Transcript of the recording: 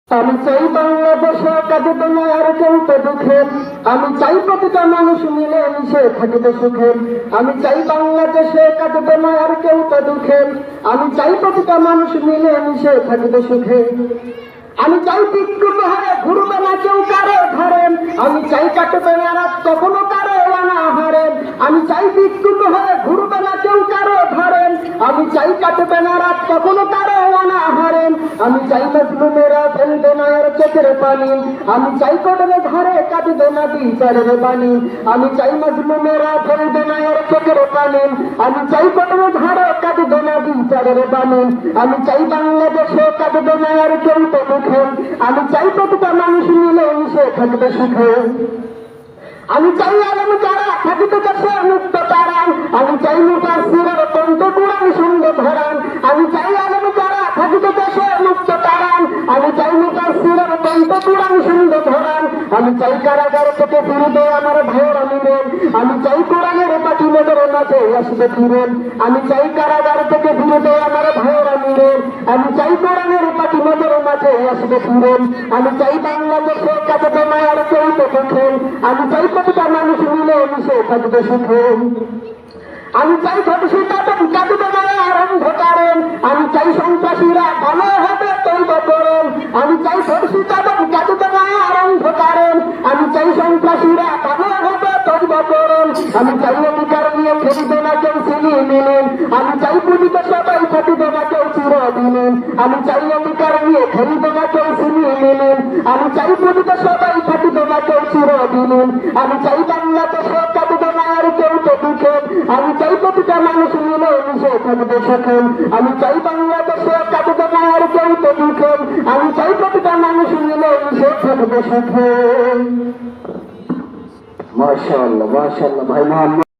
আমি চাই বাংলাদেশে কাঁদিতে না আর কেউ তো দুঃখে, আমি চাই প্রতিটা মানুষ মিলে মিশে থাকিতে সুখে। আমি চাই বাংলাদেশে কাঁদিতে না আর কেউ তো দুঃখে, আমি চাই প্রতিটা মানুষ মিলে মিশে থাকিতে সুখে। আমি চাই বিক্ষুব্ধ হয়ে ঘুরবে না কেউ কারো ধরেন, আমি চাই কাটবে না রাত কখনো কারো অনাহারে। আমি চাই বিক্ষুব্ধ হয়ে ঘুরবে না কেউ কারো ধরেন, আমি চাই কাটবে না রাত কখনো কারো অনাহারে। আমি চাই মজলুমেরা ফেলবে না আর চোখের পানি, আমি চাই কোটরে ধারে কাটবে না বিচারের পানি। আমি চাই মজলুমেরা ফেলবে না আর চোখের পানি, আমি চাই কোটরে ধারে কাটবে না বিচারের পানি। আমি চাই বাংলাদেশে কাটবে না আর কেউ তো দুঃখে, আমি চাই প্রতিটা মানুষ মিলে মিশে থাকবে সুখে। আমি চাই আলম যারা থাকিতে দেশে মুক্ত তারান, আমি চাই মুফাসসিরের কণ্ঠ কুরআন শুনবে ধরান। আমি চাই আলম যারা থাকিতে দেশে মুক্ত তারান, আমি চাই মুফাসসিরের কণ্ঠ কুরআন শুনবে ধরান। আমি চাই কারাগার থেকে ফিরবে আমার ভাইয়েরা মিলেন, আমি চাই কোরআনের পাখি নজর মাঝে আসবে ফিরেন। আমি চাই কারাগার থেকে ফিরবে আমার ভাইয়েরা মিলেন, আমি চাই কোরআনের পাখি নজর মাঝে আসবে ফিরেন। আমি চাই বাংলাদেশে কাঁদবে না আর কেউ তো দুঃখে, আমি চাই প্রতিটা মানুষ মিলে মিশে থাকবে সুখে। আমি চাই ভবিষ্যৎ কাঁদবে না আর অন্ধকারেন, আমি চাই সন্ত্রাসীরা ভালো হবে তৈবা করেন। আমি চাই ভবিষ্যৎ কাঁদবে না আর অন্ধকারেন, আমি চাই সন্ত্রাসীরা ভালো হবে তৈবা করেন। আমি চাই অধিকার নিয়ে ফেরিবে না কেউ ছিনিয়ে নিলেন, আমি চাই পুলিশে সবাই থাকিবে না কেউ চিরদিনের। আমি চাই অধিকার নিয়ে ফেরিবে না কেউ ছিনিয়ে নিলেন, আমি চাই পুলিশে সবাই থাকিবে না কেউ চিরদিনের। আমি চাই বাংলাদেশে কাঁদবে না আর কেউ তো দুঃখে, আমি চাই প্রতিটা মানুষ মিলে মিশে থাকবে সুখে। আমি চাই বাংলাদেশে কাঁদবে না আর কেউ তো দুঃখে, আমি চাই প্রতিটা মানুষ মিলে মিশে থাকবে সুখে। মাশাআল্লাহ মাশাআল্লাহ ভাই মোহাম্মদ।